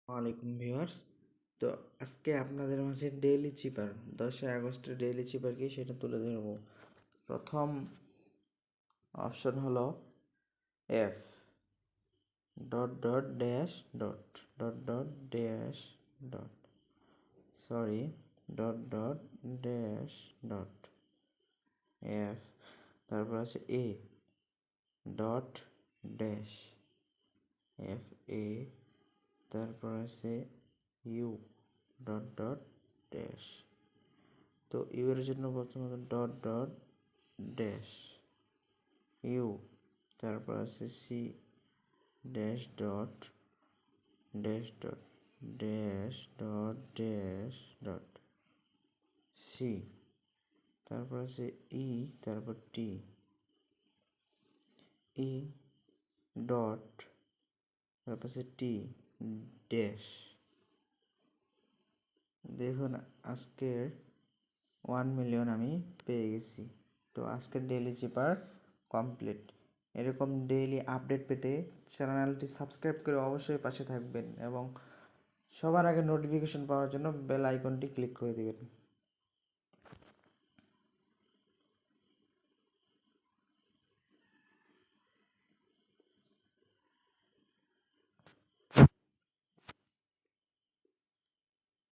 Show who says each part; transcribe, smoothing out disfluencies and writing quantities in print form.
Speaker 1: ওয়ালাইকুম ভিউয়ার্স। তো আজকে আপনাদের মাঝে ডেইলি চিপার 10 আগস্টের ডেইলি চিপার কি সেটা তুলে ধরব। প্রথম অপশন হলো F dot dot dash dot dot dot dash dot sorry dot dot dash dot F. তারপর আছে A dot dash F A. তারপর আছে ইউ ডট ডট ড্যাশ। তো ইউ এর জন্য প্রথমত ডট ডট ড্যাশ ইউ। তারপর আছে C dash dot dash dot dash dot dash dot C. তারপর আছে ই। তারপর টি ই ডট তারপর আছে টি ড্যাশ। দেখুন আজকের 1 মিলিয়ন আমি পেয়ে গেছি। তো আজকের ডেইলি চিপার কমপ্লিট। এরকম ডেইলি আপডেট পেতে চ্যানেলটি সাবস্ক্রাইব করে অবশ্যই পাশে থাকবেন এবং সবার আগে নোটিফিকেশন পাওয়ার জন্য বেল আইকনটি ক্লিক করে দিবেন।